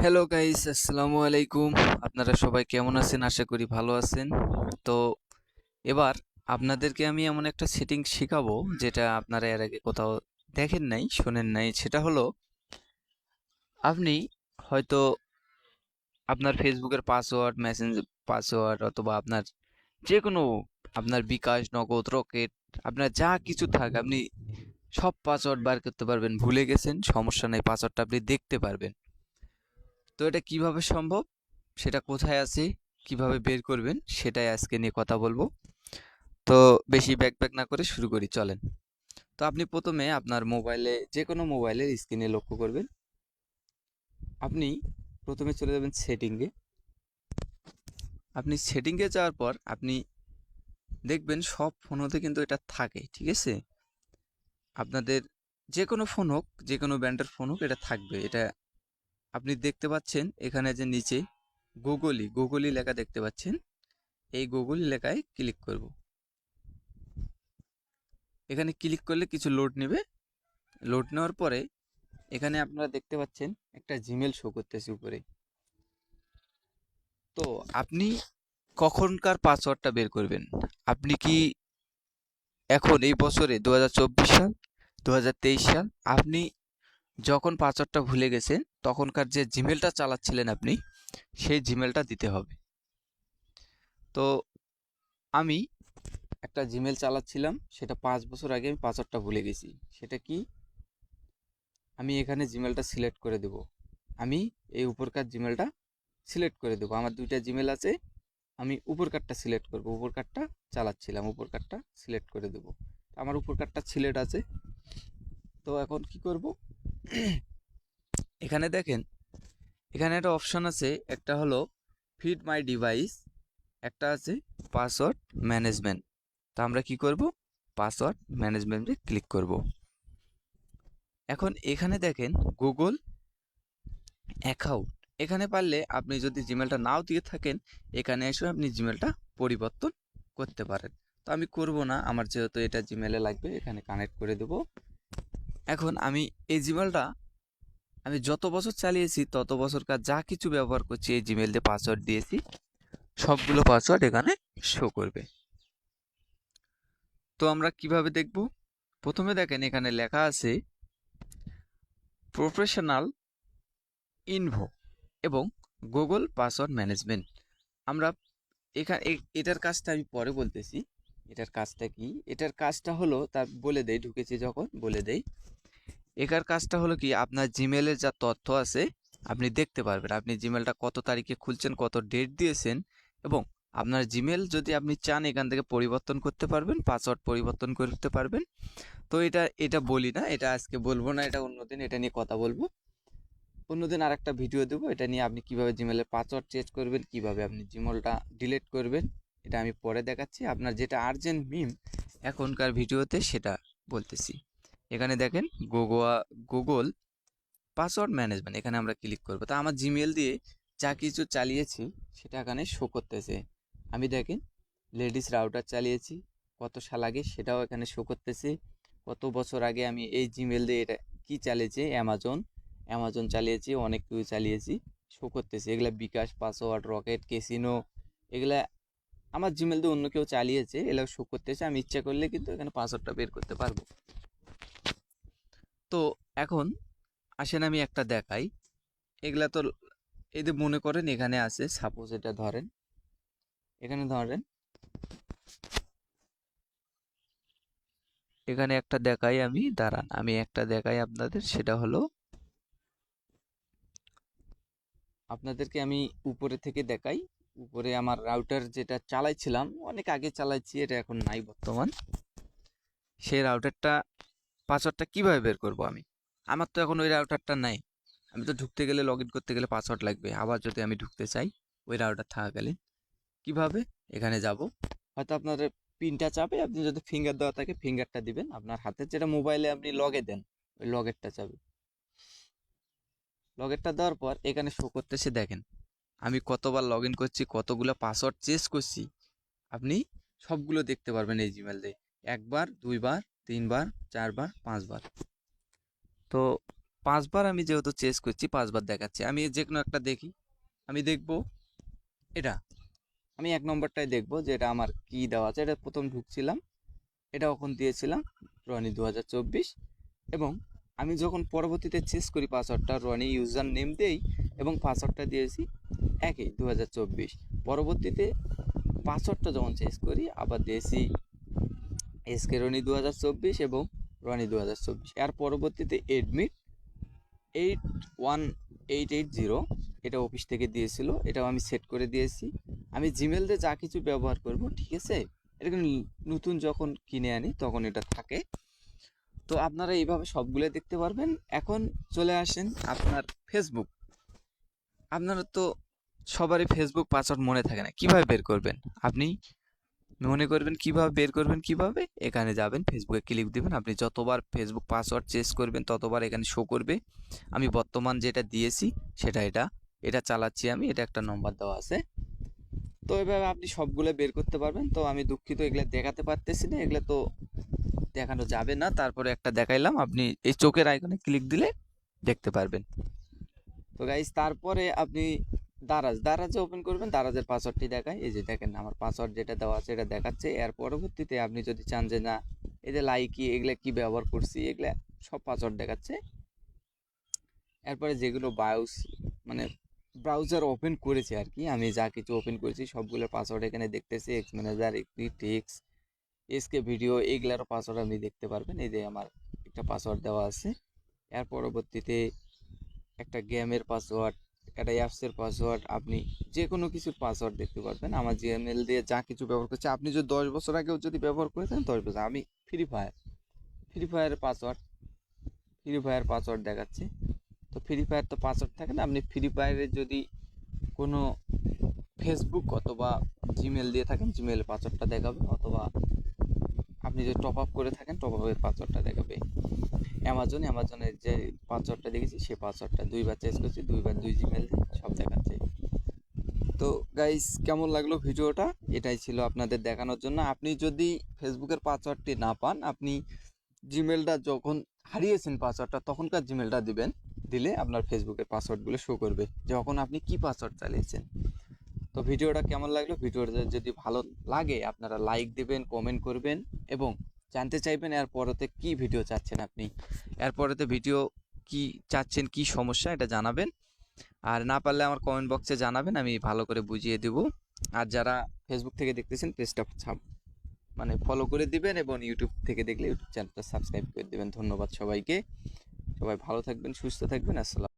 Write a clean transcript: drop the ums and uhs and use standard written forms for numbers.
Hello guys, আসসালামু আলাইকুম। আপনারা সবাই কেমন আছেন? আশা করি ভালো আছেন। তো এবার আপনাদেরকে আমি এমন একটা সেটিং শেখাবো যেটা আপনারা এর আগে কোথাও দেখেন নাই, শোনেন নাই। সেটা হলো আপনি হয়তো আপনার ফেসবুকের পাসওয়ার্ড, মেসেঞ্জার পাসওয়ার্ড অথবা আপনার যে কোনো আপনার বিকাশ, নগদ, রকেট, আপনার যা কিছু থাক আপনি সব পাসওয়ার্ড বার করতে পারবেন। ভুলে গেছেন, সমস্যা নাই, পাসওয়ার্ডটা আপনি দেখতে পারবেন। তো এটা কিভাবে সম্ভব, সেটা কোথায় আছে, কিভাবে বের করবেন, সেটাই আজকে নিয়ে কথা বলবো। তো বেশি ব্যাক না করে শুরু করি, চলেন। তো আপনি প্রথমে আপনার মোবাইলে, যে কোনো মোবাইলের স্ক্রিনে লক্ষ্য করবেন। আপনি প্রথমে চলে যাবেন সেটিংয়ে। আপনি সেটিংয়ে যাওয়ার পর আপনি দেখবেন সব ফোনতে কিন্তু এটা থাকে, ঠিক আছে? আপনাদের যে কোনো ফোন হোক, যে কোনো ব্র্যান্ডের ফোন হোক, এটা থাকবে। এটা আপনি দেখতে পাচ্ছেন এখানে যে নিচে গুগলি লেখা দেখতে পাচ্ছেন। এই গুগলি লেখায় ক্লিক করব। এখানে ক্লিক করলে কিছু লোড নেবে। লোড নেওয়ার পরে এখানে আপনারা দেখতে পাচ্ছেন একটা জিমেল শো করতেছে উপরে। তো আপনি কখনকার পাসওয়ার্ডটা বের করবেন? আপনি কি এখন এই বছরে 2024 সাল, 2023 সাল, আপনি যখন পাসওয়ার্ডটা ভুলে গেছেন তখনকার যে জিমেলটা চালাচ্ছিলেন আপনি, সেই জিমেলটা দিতে হবে। তো আমি একটা জিমেল চালাচ্ছিলাম, সেটা 5 বছর আগে আমি পাসওয়ার্ডটা ভুলে গেছি। সেটা কি? আমি এখানে জিমেলটা সিলেক্ট করে দেব। আমি এই উপরকার জিমেলটা সিলেক্ট করে দেবো। আমার দুইটা জিমেল আছে, আমি উপর কার্ডটা সিলেক্ট করব। উপর কার্ডটা চালাচ্ছিলাম, উপর কার্ডটা সিলেক্ট করে দেবো। আমার উপর কার্ডটা সিলেক্ট আছে। তো এখন কি করব? এখানে দেখেন, এখানে একটা অপশন আছে। একটা হলো ফিড মাই ডিভাইস, একটা আছে পাসওয়ার্ড ম্যানেজমেন্ট। তো আমরা কি করব? পাসওয়ার্ড ম্যানেজমেন্টে ক্লিক করব। এখন এখানে দেখেন গুগল অ্যাকাউন্ট। এখানে পারলে আপনি যদি জিমেলটা নাও দিয়ে থাকেন, এখানে এসে আপনি জিমেলটা পরিবর্তন করতে পারেন। তো আমি করব না, আমার যেহেতু এটা জিমেলে লাগবে, এখানে কানেক্ট করে দেব। এখন আমি এই জিমেলটা আমি যত বছর চালিয়েছি তত বছরকার যা কিছু ব্যবহার করছি, এই জিমেল দিয়ে পাসওয়ার্ড দিয়েছি, সবগুলো পাসওয়ার্ড এখানে শো করবে। তো আমরা কিভাবে দেখব? প্রথমে দেখেন এখানে লেখা আছে প্রফেশনাল ইনভো এবং গুগল পাসওয়ার্ড ম্যানেজমেন্ট। আমরা এখানে এটার কাজটা আমি পরে বলতেছি। এটার কাজটা কি? এটার কাজটা হলো, তা বলে দেই, ঢুকেছি যখন বলে দেই। এটার কাজটা হলো কি, আপনার জিমেলের যা তথ্য আছে আপনি দেখতে পারবেন। আপনি জিমেলটা কত তারিখে খুলছেন, কত ডেট দিয়েছেন, এবং আপনার জিমেল যদি আপনি চান এখান থেকে পরিবর্তন করতে পারবেন, পাসওয়ার্ড পরিবর্তন করতে পারবেন। তো এটা এটা বলি না, এটা আজকে বলবো না, এটা অন্যদিন এটা নিয়ে কথা বলবো। অন্যদিন আর একটা ভিডিও দেবো এটা নিয়ে, আপনি কিভাবে জিমেলের পাসওয়ার্ড চেঞ্জ করবেন, কিভাবে আপনি জিমেলটা ডিলিট করবেন, এটা আমি পরে দেখাচ্ছি। আপনার যেটা আর্জেন্ট মিম এখনকার ভিডিওতে, সেটা বলতেছি। এখানে দেখেন গুগল পাসওয়ার্ড ম্যানেজমেন্ট, এখানে আমরা ক্লিক করবো। তা আমার জিমেল দিয়ে যা কিছু চালিয়েছি সেটা এখানে শো করতেছে। আমি দেখেন লেডিস রাউটার চালিয়েছি, কত সাল আগে সেটাও এখানে শো করতেছে। কত বছর আগে আমি এই জিমেল দিয়ে এটা কি চালিয়েছি, অ্যামাজন চালিয়েছি, অনেক কিছু চালিয়েছি, শো করতেছে। এগুলা বিকাশ, পাসওয়ার্ড, রকেট, কেসিনো, এগুলা আমার জিমেল দিয়ে অন্য কেউ চালিয়েছে, এগুলো শো করতেছে। আমি ইচ্ছা করলে কিন্তু এখানে পাসওয়ার্ডটা বের করতে পারবো। তো এখন আসেন আমি একটা দেখাই। এগুলা তো এই যে মনে করেন এখানে আছে, সাপোজ এটা ধরেন, এখানে ধরেন এখানে একটা দেখাই আমি, দাঁড়ান আমি একটা দেখাই আপনাদের। সেটা হলো, আপনাদেরকে আমি উপরে থেকে দেখাই। উপরে আমার রাউটার যেটা চালাইছিলাম, অনেক আগে চালাইছি, এটা এখন নাই বর্তমান। সেই রাউটারটা পাসওয়ার্ডটা কিভাবে বের করব আমি? আমার তো এখন ওই রাউটারটা নাই। আমি তো ঢুকতে গেলে, লগ ইন করতে গেলে পাসওয়ার্ড লাগবে। আবার যদি আমি ঢুকতে চাই ওই রাউটার থাকাকালীন, কিভাবে? এখানে যাব, হয়তো আপনার পিনটা চাপে, আপনি যদি ফিঙ্গার দেওয়া থাকে ফিঙ্গারটা দিবেন। আপনার হাতে যেটা মোবাইলে আপনি লগে দেন, ওই লগেরটা চাপে। লগেরটা দেওয়ার পর এখানে শো করতেছে, দেখেন আমি কতবার লগ ইন করছি, কতগুলো পাসওয়ার্ড চেঞ্জ করছি, আপনি সবগুলো দেখতে পারবেন এই জিমেল দিয়ে। একবার, দুইবার, তিনবার, চারবার, পাঁচবার। তো 5বার আমি যেহেতু চেস করছি 5বার দেখাচ্ছে। আমি যে কোনো একটা দেখি, আমি দেখব এটা, আমি 1 নম্বরটাই দেখব যে এটা আমার কি দেওয়া আছে। এটা প্রথম ঢুকছিলাম, এটা ওখান দিয়েছিলাম রনি 2024, এবং আমি যখন পরবর্তীতে চেস করি পাসওয়ার্ডটা রনি ইউজার নেম দেই এবং পাসওয়ার্ডটা দিয়েছি একই 2024। পরবর্তীতে পাসওয়ার্ডটা যখন চেস করি আবার দিয়েছি এসকে রনি 2024 এবং রনি 2024। এর পরবর্তীতে এডমিট 81880, এটা অফিস থেকে দিয়েছিল, এটাও আমি সেট করে দিয়েছি। আমি জিমেল দিয়ে যা কিছু ব্যবহার করব, ঠিক আছে, এটা কিন্তু নতুন যখন কিনে আনি তখন এটা থাকে। তো আপনারা এইভাবে সবগুলো দেখতে পারবেন। এখন চলে আসেন আপনার ফেসবুক। আপনারা তো সবারই ফেসবুক পাসওয়ার্ড মনে থাকে না, কিভাবে বের করবেন? আপনি মনে করবেন কিভাবে বের করবেন, কিভাবে? এখানে যাবেন, ফেসবুকে ক্লিক দিবেন, আপনি যতবার ফেসবুক পাসওয়ার্ড চেঞ্জ করবেন ততবার এখানে শো করবে। আমি বর্তমান যেটা দিয়েছি সেটা এটা চালাচ্ছি আমি, এটা একটা নম্বর দেওয়া আছে। তো এভাবে আপনি সবগুলো বের করতে পারবেন। তো আমি দুঃখিত এগুলো দেখাতে পারতেছি না, এগুলো তো দেখানো যাবে না, তারপরে একটা দেখাইলাম, আপনি এই চোখের আইকনে ক্লিক দিলে দেখতে পারবেন। তো গাইস তারপরে আপনি দারাজে ওপেন করবেন, দারাজের পাসওয়ার্ডটি দেখায়, এই যে দেখেন আমার পাসওয়ার্ড যেটা দেওয়া আছে এটা দেখাচ্ছে। এর পরবর্তীতে আপনি যদি চান যে না এই যে লাইকি এগুলা কি ব্যবহার করছি, এগুলা সব পাসওয়ার্ড দেখাচ্ছে। এরপরে যেগুলো বায়োস মানে ব্রাউজার ওপেন করেছে আর কি, আমি যা কিছু ওপেন করেছি সবগুলোর পাসওয়ার্ড এখানে দেখতেছি। এক্স ম্যানেজার, টেক্স, এসকে ভিডিও, এগুলারও পাসওয়ার্ড আপনি দেখতে পারবেন। এই যে আমার একটা পাসওয়ার্ড দেওয়া আছে। এর পরবর্তীতে একটা গেমের পাসওয়ার্ড, একটা অ্যাপসের পাসওয়ার্ড, আপনি যে কোনো কিছুর পাসওয়ার্ড দেখতে পারবেন। আমার জিমেল দিয়ে যা কিছু ব্যবহার করছে, আপনি যদি 10 বছর আগেও যদি ব্যবহার করে থাকেন 10 বছর, আমি ফ্রি ফায়ারের পাসওয়ার্ড দেখাচ্ছে। তো ফ্রি ফায়ার তো পাসওয়ার্ড থাকে না, আপনি ফ্রি ফায়ারে যদি কোনো ফেসবুক অথবা জিমেল দিয়ে থাকেন জিমেলের পাসওয়ার্ডটা দেখাবে, অথবা আপনি যদি টপ আপ করে থাকেন টপ আপের পাসওয়ার্ডটা দেখাবে। অ্যামাজনের যে পাসওয়ার্ডটা দেখেছি সে পাসওয়ার্ডটা 2বার চেঞ্জ করছি, 2বার 2 জিমেল সব দেখাচ্ছে। তো গাইস কেমন লাগলো ভিডিওটা? এটাই ছিল আপনাদের দেখানোর জন্য। আপনি যদি ফেসবুকের পাসওয়ার্ডটি না পান, আপনি জিমেলটা যখন হারিয়েছেন পাসওয়ার্ডটা তখনকার জিমেলটা দিবেন, দিলে আপনার ফেসবুকের পাসওয়ার্ডগুলো শো করবে যখন আপনি কি পাসওয়ার্ড চালিয়েছেন। তো ভিডিওটা কেমন লাগলো? ভিডিওটা যদি ভালো লাগে আপনারা লাইক দিবেন, কমেন্ট করবেন এবং জানতে চাইবেন এর পরেতে কি ভিডিও চাচ্ছেন আপনি, এর পরেতে ভিডিও কি চাচ্ছেন, কি সমস্যা এটা জানাবেন। আর না পারলে আমার কমেন্ট বক্সে জানাবেন, আমি ভালো করে বুঝিয়ে দেব। আর যারা ফেসবুক থেকে দেখতেছেন পেজটা ফলো করে দিবেন এবং ইউটিউব থেকে দেখলে ইউটিউব চ্যানেলটা সাবস্ক্রাইব করে দিবেন। ধন্যবাদ সবাইকে, সবাই ভালো থাকবেন, সুস্থ থাকবেন। আসসালাম।